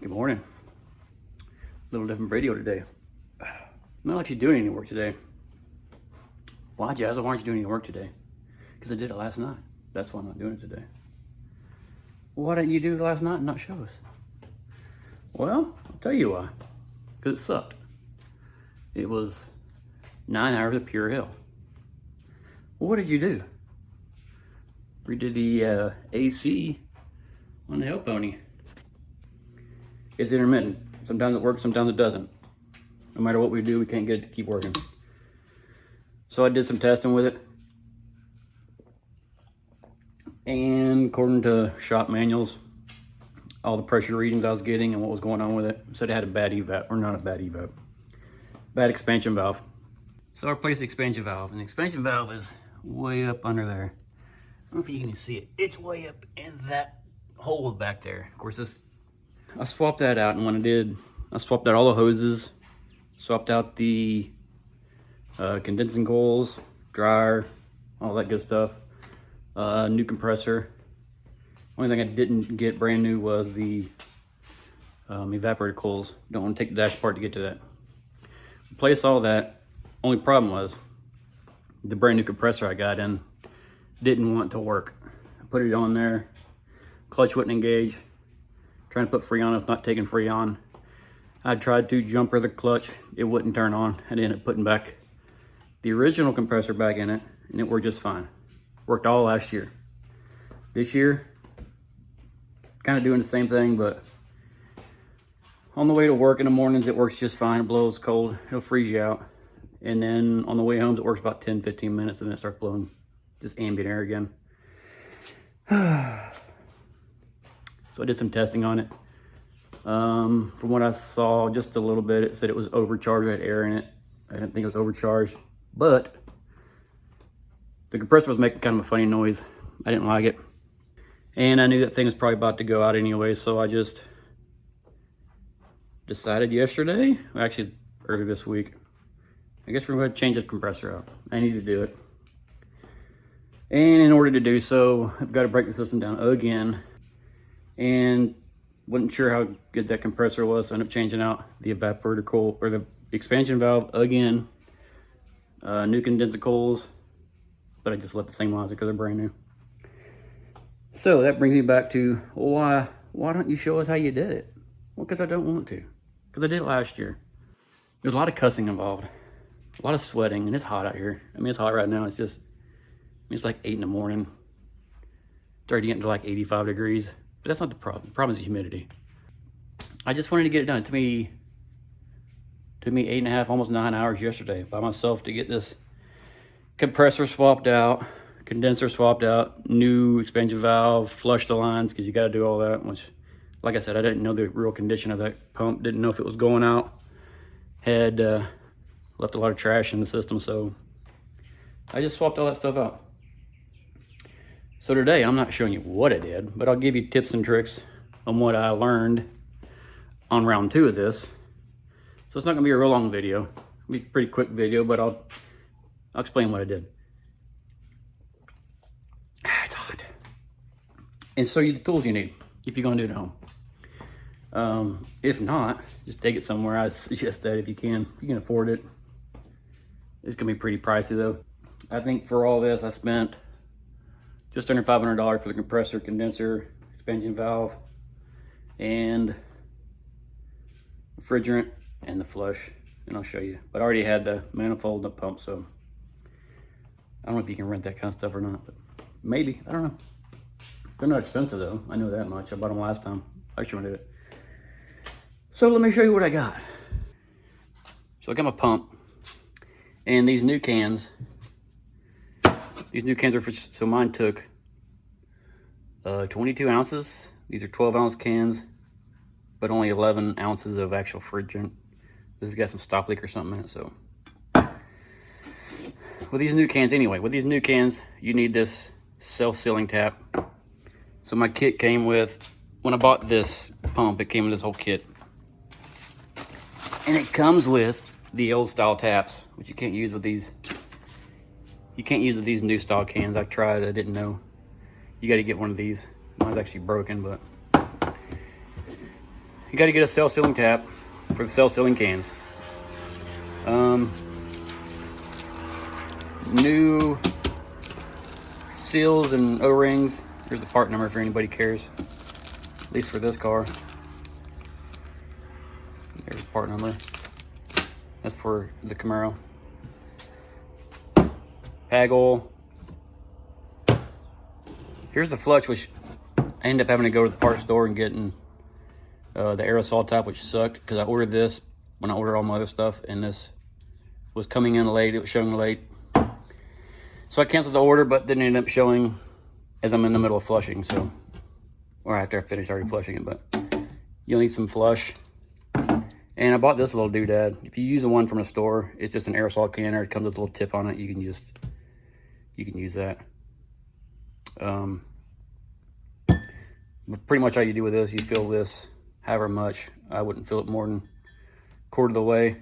Good morning. A little different video today. I'm not actually doing any work today. Why, Jazz? Why aren't you doing any work today? Because I did it last night. That's why I'm not doing it today. Why didn't you do it last night and not show us? Well, I'll tell you why. Because it sucked. It was 9 hours of pure hell. Well, what did you do? Redid the AC on the Hell Pony. It's intermittent. Sometimes it works, sometimes it doesn't. No matter what we do, we can't get it to keep working. So I did some testing with it. And according to shop manuals, all the pressure readings I was getting and what was going on with it, said it had a bad evap, or not a bad evap, bad expansion valve. So I replaced the expansion valve, and the expansion valve is way up under there. I don't know if you can see it. It's way up in that hole back there. Of course, I swapped that out, and when I did, I swapped out all the hoses, swapped out the condensing coils, dryer, all that good stuff. New compressor. Only thing I didn't get brand new was the evaporator coils. Don't want to take the dash apart to get to that. Replace all that. Only problem was the brand new compressor I got in didn't want to work. I put it on there, clutch wouldn't engage. Trying to put Freon, it's not taking Freon. I tried to jumper the clutch, it wouldn't turn on. I ended up putting back the original compressor back in it, and it worked just fine. Worked all last year. This year, kind of doing the same thing, but on the way to work in the mornings, it works just fine. It blows cold, it'll freeze you out. And then on the way home, it works about 10-15 minutes, and then it starts blowing just ambient air again. So I did some testing on it. From what I saw, just a little bit, it said it was overcharged, it had air in it. I didn't think it was overcharged, but the compressor was making kind of a funny noise. I didn't like it. And I knew that thing was probably about to go out anyway, so I just decided yesterday, well, actually earlier this week, I guess we're going to change the compressor out. I need to do it. And in order to do so, I've got to break the system down again. And wasn't sure how good that compressor was, so I ended up changing out the evaporator coil, or the expansion valve again. New condenser coils, but I just left the same lines because they're brand new. So that brings me back to, why don't you show us how you did it? Well, because I don't want to. Because I did it last year. There's a lot of cussing involved, a lot of sweating, and it's hot out here. I mean, it's hot right now. It's just, it's like 8 in the morning. It's already getting to like 85 degrees. But that's not the problem. The problem is the humidity. I just wanted to get it done. It took me 8.5, almost 9 hours yesterday by myself to get this compressor swapped out, condenser swapped out, new expansion valve, flush the lines, because you got to do all that, which, like I said, I didn't know the real condition of that pump, didn't know if it was going out, had left a lot of trash in the system, so I just swapped all that stuff out. So today, I'm not showing you what I did, but I'll give you tips and tricks on what I learned on round 2 of this. So it's not gonna be a real long video. It'll be a pretty quick video, but I'll explain what I did. It's hot. And so the tools you need if you're gonna do it at home. If not, just take it somewhere. I suggest that if you can afford it. It's gonna be pretty pricey though. I think for all this, I spent just under $500 for the compressor, condenser, expansion valve, and refrigerant, and the flush. And I'll show you. But I already had the manifold and the pump, so I don't know if you can rent that kind of stuff or not, but maybe, I don't know. They're not expensive though, I know that much. I bought them last time. I sure did it. So let me show you what I got. So I got my pump, and these new cans are for, so mine took 22 ounces. These are 12-ounce cans, but only 11 ounces of actual refrigerant. This has got some stop leak or something in it, so. With these new cans, you need this self-sealing tap. So my kit came with, when I bought this pump, it came with this whole kit. And it comes with the old style taps, which you can't use with these. You can't use these new style cans. I tried, I didn't know. You got to get one of these. Mine's actually broken, but you got to get a self-sealing tap for the self-sealing cans. New seals and O-rings. Here's the part number for anybody cares. At least for this car. There's the part number. That's for the Camaro. Pag oil. Here's the clutch, which I ended up having to go to the parts store and getting the aerosol top, which sucked because I ordered this when I ordered all my other stuff, and this was coming in late. It was showing late. So I canceled the order, but then it ended up showing as I'm in the middle of flushing, so, or after I finished already flushing it, but you'll need some flush. And I bought this little doodad. If you use the one from the store, it's just an aerosol canner. It comes with a little tip on it. You can use that. But pretty much all you do with this, you fill this however much. I wouldn't fill it more than a quarter of the way.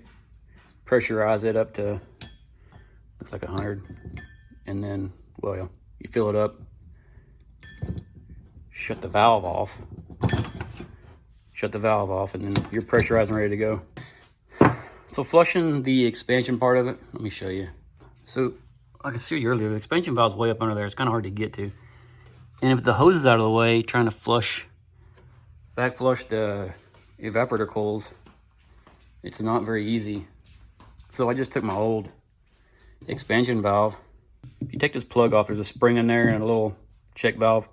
Pressurize it up to, looks like 100. And then, well, you fill it up. Shut the valve off. Shut the valve off, and then you're pressurized and ready to go. So flushing the expansion part of it, let me show you. So, like I said earlier, the expansion valve's way up under there. It's kind of hard to get to. And if the hose is out of the way, trying to back flush the evaporator coils, it's not very easy. So I just took my old expansion valve. If you take this plug off, there's a spring in there and a little check valve.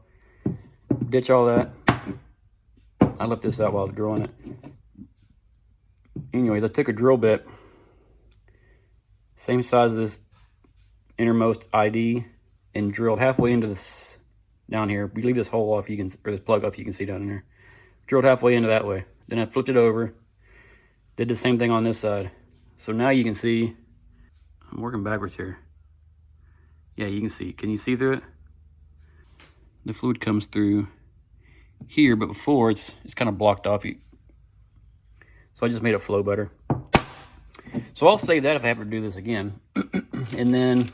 Ditch all that. I left this out while I was drilling it. Anyways, I took a drill bit, same size as this innermost ID, and drilled halfway into this down here. We leave this hole off, you can, or this plug off, you can see down in there. Drilled halfway into that way. Then I flipped it over, did the same thing on this side. So now you can see, I'm working backwards here. Yeah, you can see. Can you see through it? The fluid comes through here, but before it's kind of blocked off. So I just made it flow better. So I'll save that if I have to do this again. And then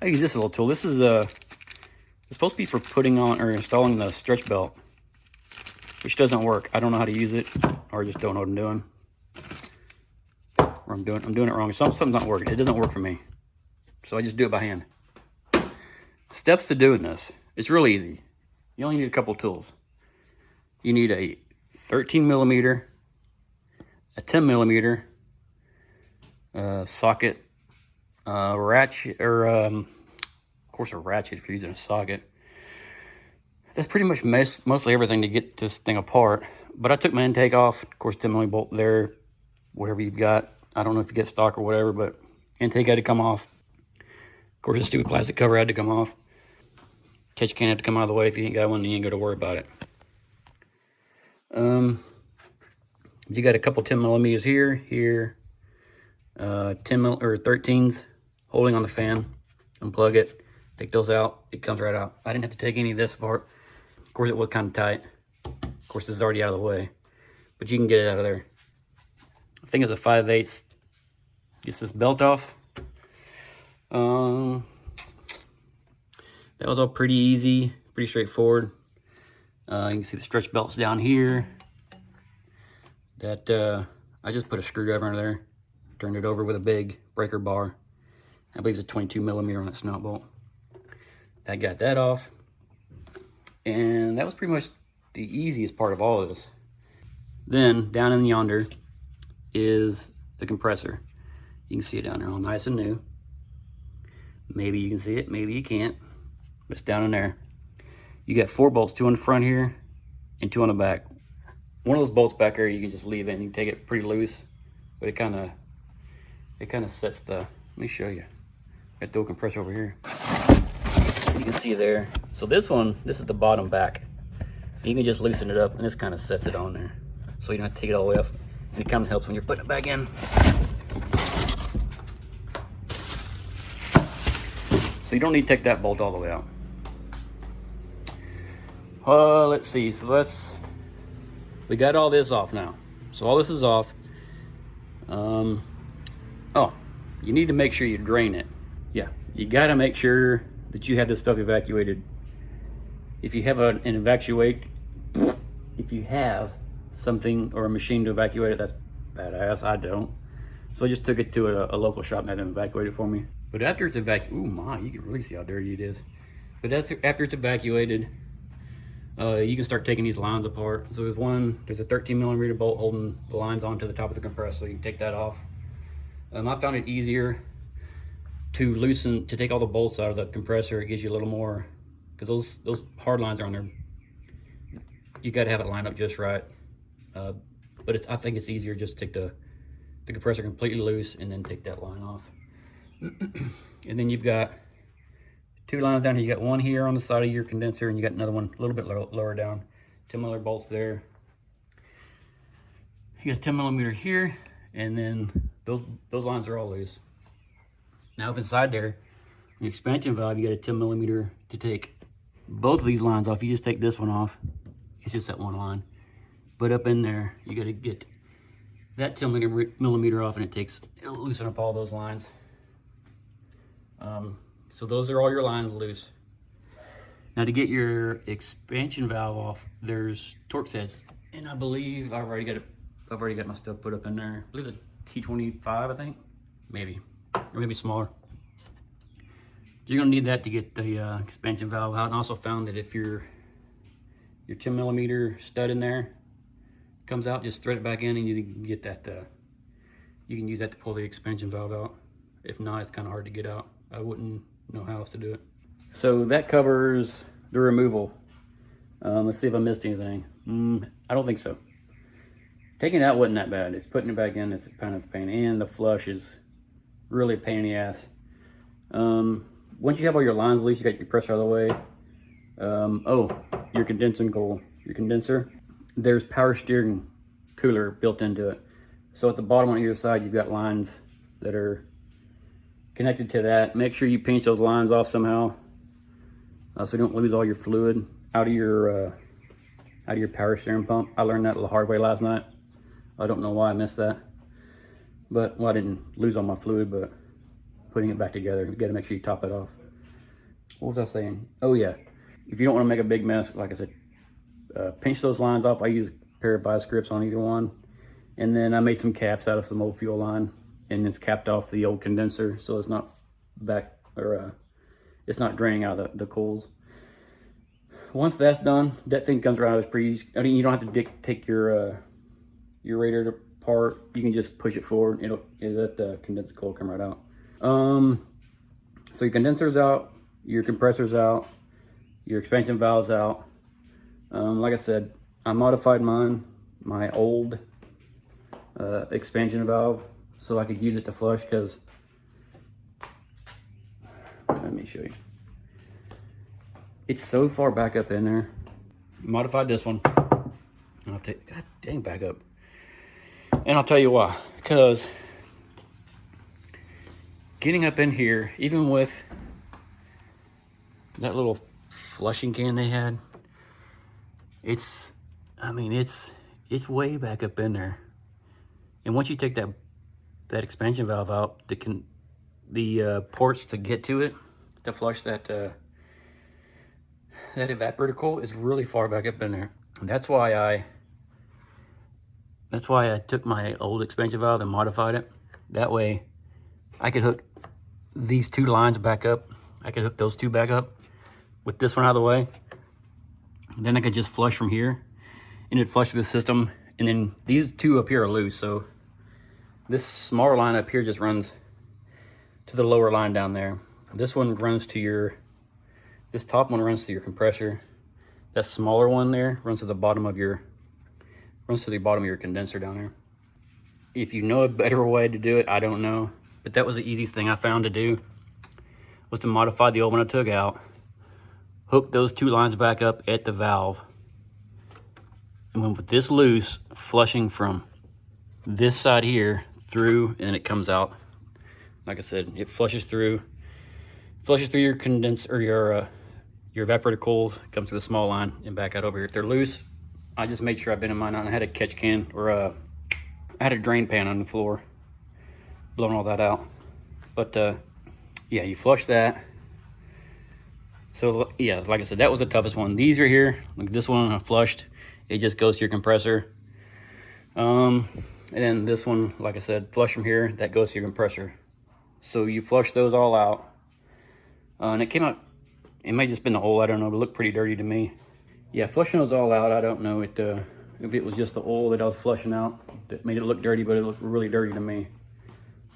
I use this little tool. This is it's supposed to be for putting on or installing the stretch belt, which doesn't work. I don't know how to use it, or I just don't know what I'm doing. Or I'm doing it wrong. Something's not working. It doesn't work for me. So I just do it by hand. Steps to doing this. It's really easy. You only need a couple tools. You need a 13 millimeter, a 10 millimeter socket, ratchet, or of course a ratchet if you're using a socket. That's pretty much mostly everything to get this thing apart. But I took my intake off. Of course, 10 millimeter bolt there, whatever you've got. I don't know if you get stock or whatever, but intake had to come off. Of course, the stupid plastic cover had to come off. Catch can had to come out of the way. If you ain't got one, you ain't got to worry about it. You got a couple 10 millimeters here, 13s holding on the fan. Unplug it, take those out. It comes right out. I didn't have to take any of this apart. Of course, it was kind of tight. Of course, this is already out of the way, but you can get it out of there. I think it's a 5/8. Gets this belt off. That was all pretty easy, pretty straightforward. You can see the stretch belts down here. That I just put a screwdriver under there, turned it over with a big breaker bar. I believe it's a 22 millimeter on that snout bolt. I got that off, and that was pretty much the easiest part of all of this. Then down in yonder is the compressor. You can see it down there, all nice and new. Maybe you can see it, maybe you can't. But it's down in there. You got 4 bolts, 2 on the front here and 2 on the back. One of those bolts back there you can just leave in. You can take it pretty loose, but it kind of sets the. Let me show you. Got the old compressor over here. You can see there. So this is the bottom back. You can just loosen it up, and this kind of sets it on there, so you don't have to take it all the way off. And it kind of helps when you're putting it back in. So you don't need to take that bolt all the way out. Let's see. So we got all this off now. So all this is off. Oh, you need to make sure you drain it. Yeah, you got to make sure that you have this stuff evacuated. If you have an evacuate, if you have something or a machine to evacuate it, that's badass. I don't. So I just took it to a local shop and had them evacuate it for me. But after it's evacuated, ooh my, you can really see how dirty it is. But after it's evacuated, you can start taking these lines apart. So there's a 13mm bolt holding the lines onto the top of the compressor. You can take that off. I found it easier to take all the bolts out of the compressor. It gives you a little more, because those hard lines are on there. You got to have it lined up just right. But I think it's easier just to take the compressor completely loose and then take that line off. And then you've got two lines down here. You got one here on the side of your condenser, and you got another one a little bit lower down. 10mm bolts there. You got a 10mm here, and then those lines are all loose. Now up inside there, the expansion valve, you got a 10mm to take both of these lines off. You just take this one off. It's just that one line. But up in there, you got to get that 10mm off, and it'll loosen up all those lines. So those are all your lines loose. Now to get your expansion valve off, there's torque sets, and I believe I've already got my stuff put up in there. I believe the T25, I think, maybe, or maybe smaller. You're gonna need that to get the expansion valve out. And I also found that if your 10mm stud in there comes out, just thread it back in, and you can get that. You can use that to pull the expansion valve out. If not, it's kind of hard to get out. I wouldn't know how else to do it. So that covers the removal. Let's see if I missed anything. I don't think so. Taking it out wasn't that bad. It's putting it back in, it's kind of a pain. And the flush is really a pain in the ass. Once you have all your lines loose, you got your compressor out of the way. Your condenser. There's power steering cooler built into it. So at the bottom on either side, you've got lines that are connected to that. Make sure you pinch those lines off somehow, so you don't lose all your fluid out of your power steering pump. I learned that the hard way last night. I don't know why I missed that, but I didn't lose all my fluid, but putting it back together, you got to make sure you top it off. What was I saying? Oh yeah, if you don't want to make a big mess, like I said, pinch those lines off. I use a pair of vice grips on either one, and then I made some caps out of some old fuel line, and it's capped off the old condenser, so it's not it's not draining out the coils. Once that's done, that thing comes around. It's pretty easy. I mean, you don't have to take your radiator apart. You can just push it forward. Let the condenser coil come right out. So your condenser's out, your compressor's out, your expansion valve's out. Like I said, I modified my old expansion valve, so I could use it to flush, because, let me show you. It's so far back up in there. Modified this one. And I'll take, god dang, back up. And I'll tell you why. Because getting up in here, even with that little flushing can they had, it's way back up in there. And once you take that expansion valve out, the ports to get to it, to flush that evaporator coil, is really far back up in there. And that's why I took my old expansion valve and modified it. That way I could hook these two lines back up. I could hook those two back up with this one out of the way. And then I could just flush from here, and it'd flush through the system. And then these two up here are loose, so this smaller line up here just runs to the lower line down there. This one runs to this top one runs to your compressor. That smaller one there runs to the bottom of your condenser down there. If you know a better way to do it, I don't know. But that was the easiest thing I found to do, was to modify the old one I took out, hook those two lines back up at the valve, and then with this loose, flushing from this side here through, and it comes out. Like I said, it flushes through your condenser, or your evaporator coils, comes to the small line and back out over here. If they're loose, I just made sure I bended mine out. I had a catch can, or I had a drain pan on the floor, blowing all that out. But yeah, you flush that. So yeah, like I said, that was the toughest one. These are here, like this one I flushed, it just goes to your compressor. And then this one, like I said, flush from here, that goes to your compressor. So you flush those all out. And it came out, it may have just been the oil, I don't know, but it looked pretty dirty to me. Yeah, flushing those all out, I don't know if it was just the oil that I was flushing out that made it look dirty, but it looked really dirty to me.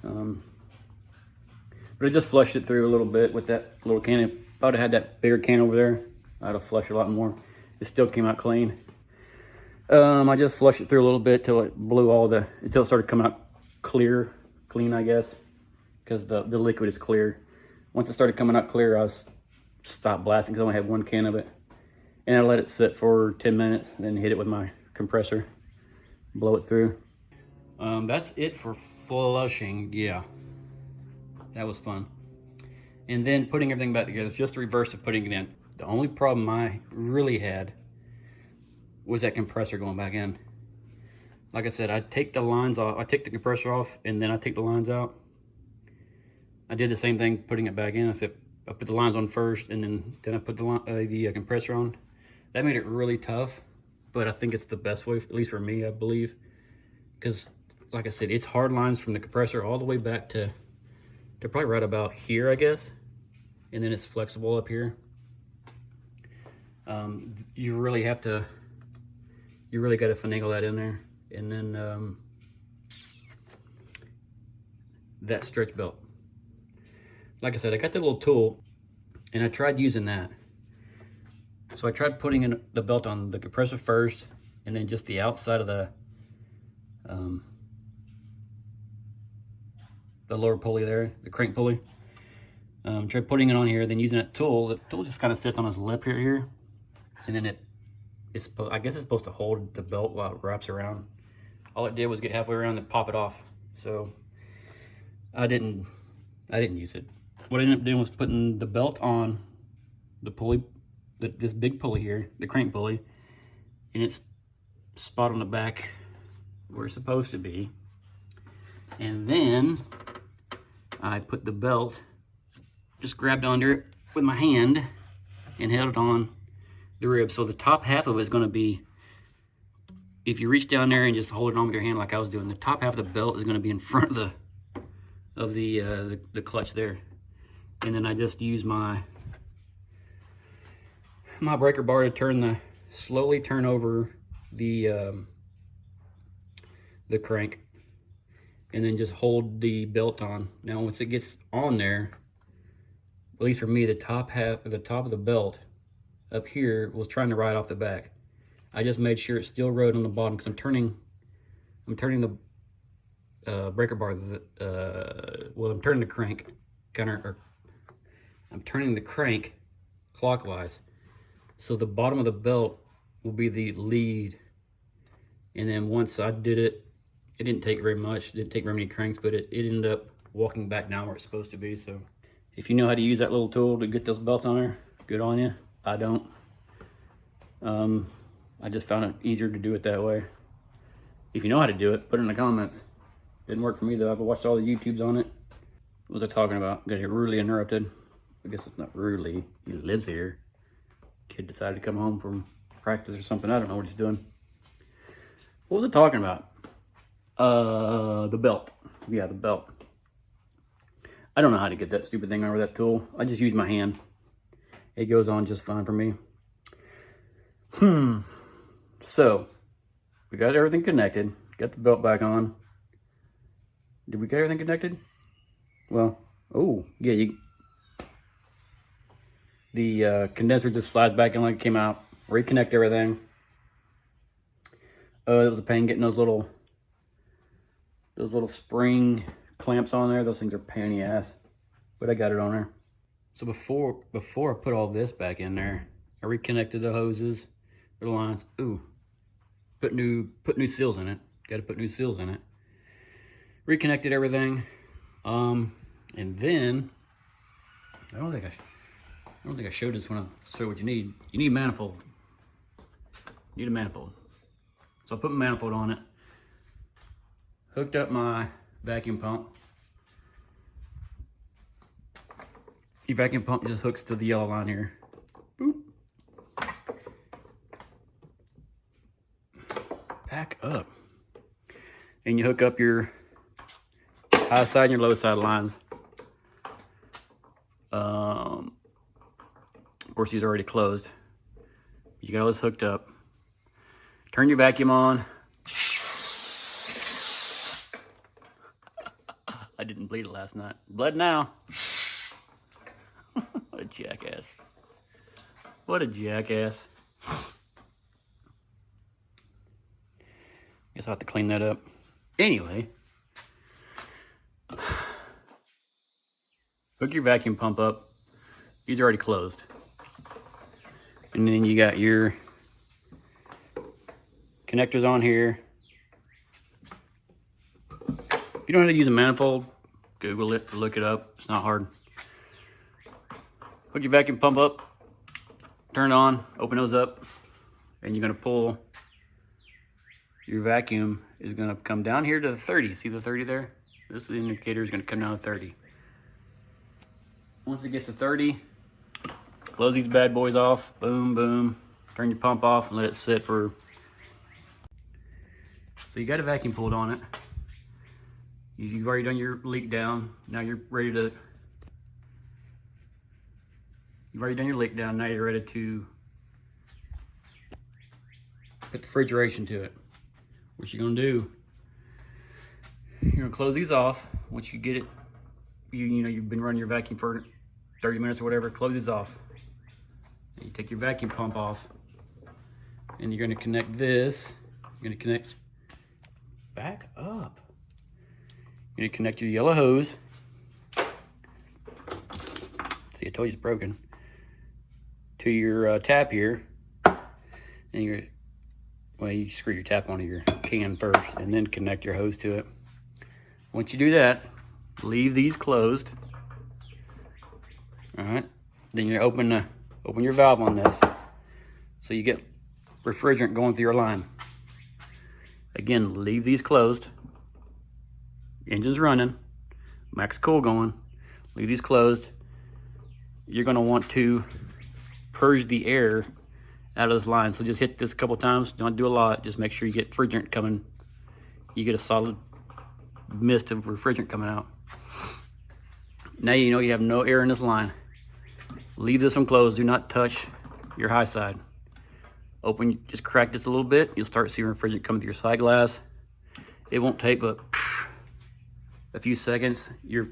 But I just flushed it through a little bit with that little can. If I would have had that bigger can over there, I'd have flushed a lot more. It still came out clean. I just flushed it through a little bit till it blew until it started coming out clean, I guess, because the liquid is clear. Once it started coming out clear, I stopped blasting because I only had one can of it. And I let it sit for 10 minutes, then hit it with my compressor, blow it through. That's it for flushing. Yeah, that was fun. And then putting everything back together, it's just the reverse of putting it in. The only problem I really had was that compressor going back in. Like I said, I take the lines off, I take the compressor off, and then I take the lines out. I did the same thing putting it back in. I put the lines on first, and then I put the compressor on. That made it really tough, but I think it's the best way, at least for me, I believe. Because, like I said, it's hard lines from the compressor all the way back to probably right about here, I guess. And then it's flexible up here. You really got to finagle that in there. And then that stretch belt. Like I said, I got the little tool, and I tried using that. So I tried putting in the belt on the compressor first, and then just the outside of the lower pulley there, the crank pulley. Tried putting it on here, then using that tool. The tool just kind of sits on his lip here, and then I guess it's supposed to hold the belt while it wraps around. All it did was get halfway around and pop it off. So I didn't use it. What I ended up doing was putting the belt on the pulley, this big pulley here, the crank pulley, and it's spot on the back where it's supposed to be. And then I put the belt, just grabbed under it with my hand and held it on the rib. So the top half of it is going to be, if you reach down there and just hold it on with your hand like I was doing, the top half of the belt is going to be in front of the clutch there. And then I just use my breaker bar to slowly turn over the crank, and then just hold the belt on. Now once it gets on there, at least for me, the top of the belt up here was trying to ride off the back. I just made sure it still rode on the bottom because I'm turning the breaker bar. I'm turning the crank I'm turning the crank clockwise, so the bottom of the belt will be the lead. And then once I did it, it didn't take very much. It didn't take very many cranks, but it ended up walking back down where it's supposed to be. So if you know how to use that little tool to get those belts on there, good on you. I don't. I just found it easier to do it that way. If you know how to do it, put it in the comments. Didn't work for me though. I've watched all the YouTubes on it. What was I talking about? Got rudely interrupted. I guess it's not rudely. He lives here. Kid decided to come home from practice or something. I don't know what he's doing. What was I talking about? The belt. Yeah, the belt. I don't know how to get that stupid thing over that tool. I just use my hand. It goes on just fine for me. So, we got everything connected. Got the belt back on. Did we get everything connected? Well, oh, yeah, the condenser just slides back in like it came out. Reconnect everything. It was a pain getting those little spring clamps on there. Those things are pain in the ass, but I got it on there. So before I put all this back in there, I reconnected the hoses, the lines. Ooh, put new seals in it. Got to put new seals in it. Reconnected everything, and then I don't think I showed this when I showed what you need. You need a manifold. You need a manifold. So I put my manifold on it. Hooked up my vacuum pump. Your vacuum pump just hooks to the yellow line here. Boop. Back up. and you hook up your high side and your low side lines. Of course, these are already closed. You got all this hooked up. Turn your vacuum on. I didn't bleed it last night. Bled now. What a jackass. What a jackass. Guess I'll have to clean that up. Anyway. Hook your vacuum pump up. These are already closed. And then you got your connectors on here. If you don't know how to use a manifold, Google it, look it up. It's not hard. Hook your vacuum pump up, turn it on, open those up, and you're gonna pull. Your vacuum is gonna come down here to the 30. See the 30 there? This indicator is gonna come down to 30. Once it gets to 30, close these bad boys off. Boom, boom. Turn your pump off and let it sit for. So you got a vacuum pulled on it. You've already done your leak down. Now you're ready to. You've already done your leak down. Now you're ready to put the refrigeration to it. What you're gonna do? You're gonna close these off. Once you get it, you know you've been running your vacuum for 30 minutes or whatever. Close these off. You take your vacuum pump off, and you're gonna connect this. You're gonna connect. Back up. You're gonna connect your yellow hose. See, I told you it's broken. To your tap here, and you screw your tap onto your can first, and then connect your hose to it. Once you do that, leave these closed. All right. Then you open your valve on this, so you get refrigerant going through your line. Again, leave these closed. Engine's running, max cool going. Leave these closed. You're gonna want to purge the air out of this line. So just hit this a couple times. Don't do a lot. Just make sure you get refrigerant coming. You get a solid mist of refrigerant coming out. Now you know you have no air in this line. Leave this one closed. Do not touch your high side. Open, just crack this a little bit. You'll start seeing refrigerant coming through your side glass. It won't take but a few seconds. Your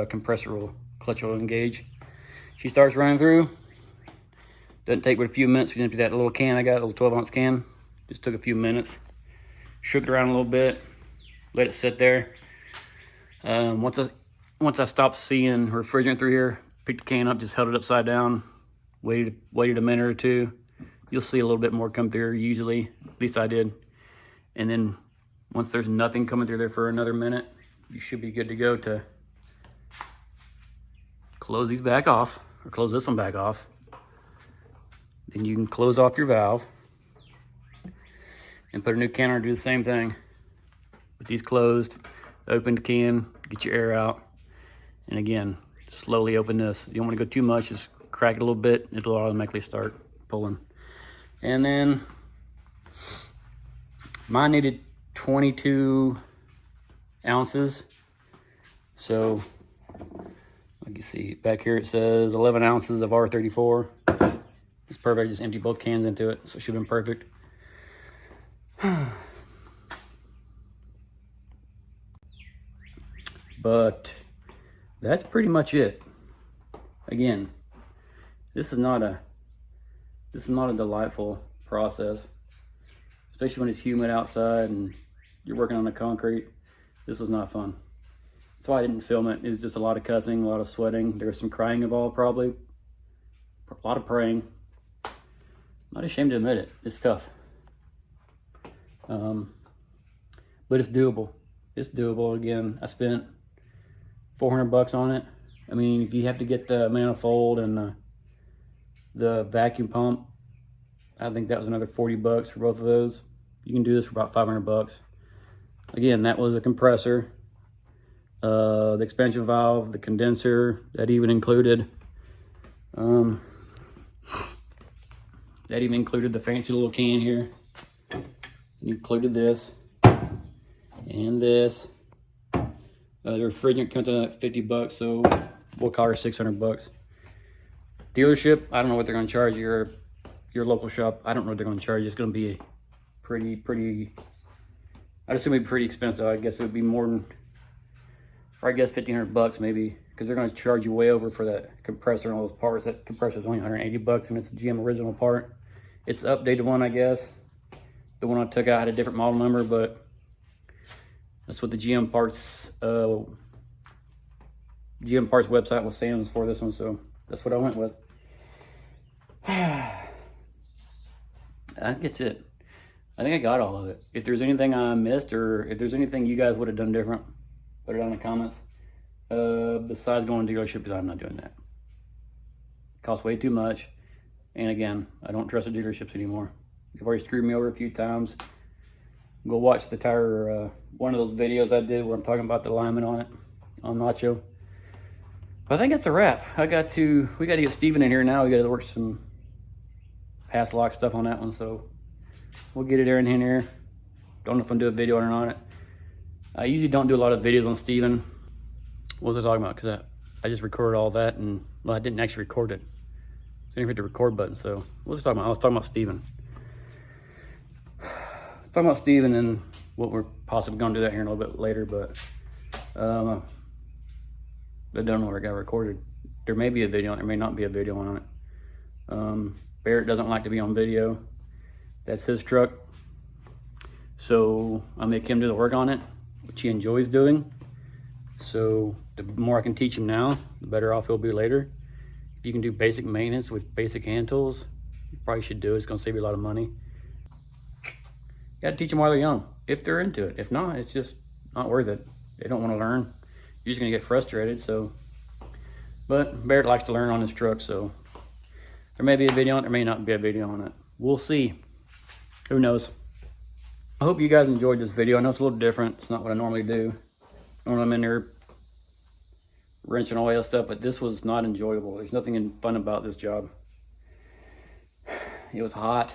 compressor clutch will engage. She starts running through. Doesn't take but a few minutes. We empty that little can I got, a little 12-ounce can. Just took a few minutes. Shook it around a little bit. Let it sit there. Once I stopped seeing refrigerant through here, picked the can up, just held it upside down, waited a minute or two. You'll see a little bit more come through usually. At least I did. And then once there's nothing coming through there for another minute, you should be good to go to close these back off, or close this one back off. Then you can close off your valve and put a new can on, do the same thing. With these closed, open the can, get your air out. And again, slowly open this. You don't want to go too much, just crack it a little bit. It'll automatically start pulling. And then mine needed 22 ounces. So, like you see back here, it says 11 ounces of R34. It's perfect. Just empty both cans into it. So it should have been perfect. But that's pretty much it. Again, this is not a delightful process, especially when it's humid outside and you're working on the concrete. This was not fun. That's why I didn't film it. It was just a lot of cussing, a lot of sweating. There was some crying involved, probably. A lot of praying. I'm not ashamed to admit it. It's tough. But it's doable. It's doable. Again, I spent $400 on it. I mean, if you have to get the manifold and the vacuum pump, I think that was another $40 for both of those. You can do this for about $500. Again, that was a compressor, the expansion valve, the condenser, that even included the fancy little can here. It included this. and this. The refrigerant comes in at 50 bucks, so we'll call her 600 bucks. Dealership, I don't know what they're gonna charge your local shop. I don't know what they're gonna charge. It's gonna be pretty, I'd assume it'd be pretty expensive. I guess it would be more than, or I guess 1,500 bucks maybe, because they're gonna charge you way over for that compressor and all those parts. That compressor is only 180 bucks and it's a GM original part. It's the updated one, I guess. The one I took out had a different model number, but that's what the GM parts website was saying was for this one, so that's what I went with. I think that's it. I think I got all of it. If there's anything I missed, or if there's anything you guys would have done different, put it down in the comments. Besides going to dealership, because I'm not doing that. It costs way too much. And again, I don't trust the dealerships anymore. They've already screwed me over a few times. Go watch the tire, one of those videos I did where I'm talking about the alignment on it, on Nacho. But I think that's a wrap. We got to get Steven in here now. We got to work some pass lock stuff on that one, so we'll get it in here. Don't know if I'm doing a video on it. I usually don't do a lot of videos on Steven. What was I talking about? Because I just recorded all that, and well, I didn't actually record it. So I didn't hit the record button. So what was I talking about? I was talking about Steven. Talking about Steven and what we're possibly going to do that here in a little bit later, but I don't know where it got recorded. There may be a video, there may not be a video on it. Barrett doesn't like to be on video. That's his truck. So I make him do the work on it, which he enjoys doing. So the more I can teach him now, the better off he'll be later. If you can do basic maintenance with basic hand tools, you probably should do it. It's gonna save you a lot of money. You gotta teach them while they're young, if they're into it. If not, it's just not worth it. They don't wanna learn. You're just gonna get frustrated, so. But Barrett likes to learn on his truck, so there may be a video on it, there may not be a video on it. We'll see. Who knows? I hope you guys enjoyed this video. I know it's a little different. It's not what I normally do. Normally I'm in there wrenching oil stuff, but this was not enjoyable. There's nothing fun about this job. It was hot.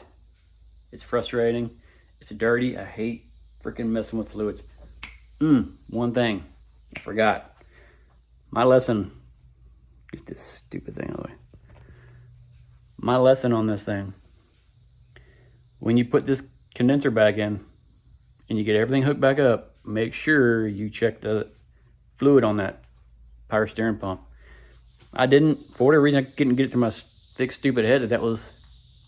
It's frustrating. It's dirty. I hate freaking messing with fluids. One thing I forgot. My lesson. Get this stupid thing out of the way. My lesson on this thing. When you put this condenser back in and you get everything hooked back up, make sure you check the fluid on that power steering pump. I didn't, for whatever reason, I couldn't get it to my thick, stupid head that was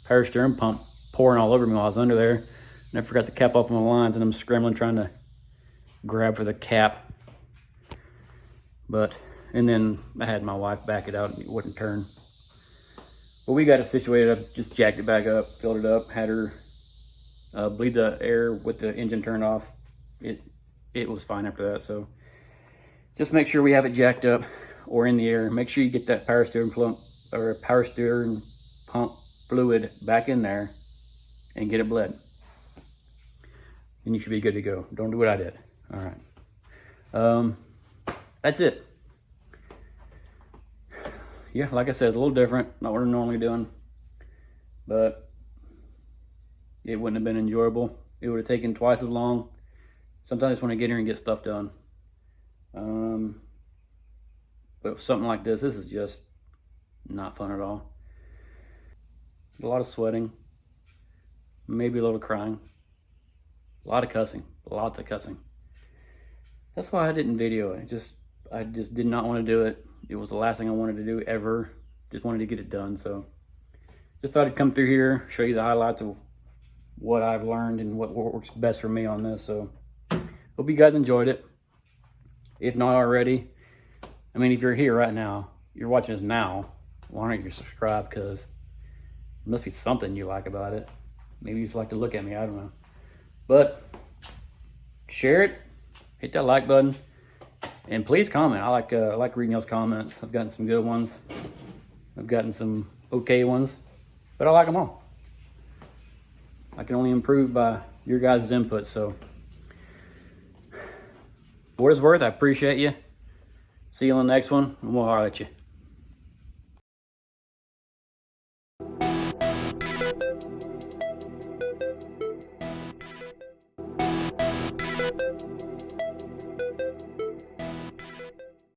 power steering pump pouring all over me while I was under there. And I forgot the cap off on the lines, and I'm scrambling trying to grab for the cap. And then I had my wife back it out and it wouldn't turn. But we got it situated. I just jacked it back up, filled it up, had her bleed the air with the engine turned off. It was fine after that. So just make sure we have it jacked up or in the air. Make sure you get that power steering pump fluid back in there and get it bled. And you should be good to go. Don't do what I did. All right. That's it. Yeah, like I said, it's a little different. Not what I'm normally doing. But it wouldn't have been enjoyable. It would have taken twice as long. Sometimes I just want to get here and get stuff done. But something like this is just not fun at all. A lot of sweating. Maybe a little crying. A lot of cussing. Lots of cussing. That's why I didn't video it. I just did not want to do it. It was the last thing I wanted to do ever. Just wanted to get it done. So just thought I'd come through here, show you the highlights of what I've learned and what works best for me on this. So hope you guys enjoyed it. If not already, I mean, if you're here right now, you're watching this now, why don't you subscribe? Because there must be something you like about it. Maybe you just like to look at me, I don't know. But share it, hit that like button, and please comment. I like reading y'all's comments. I've gotten some good ones. I've gotten some okay ones, but I like them all. I can only improve by your guys' input, so for what it's worth, I appreciate you. See you on the next one, and we'll holler at you.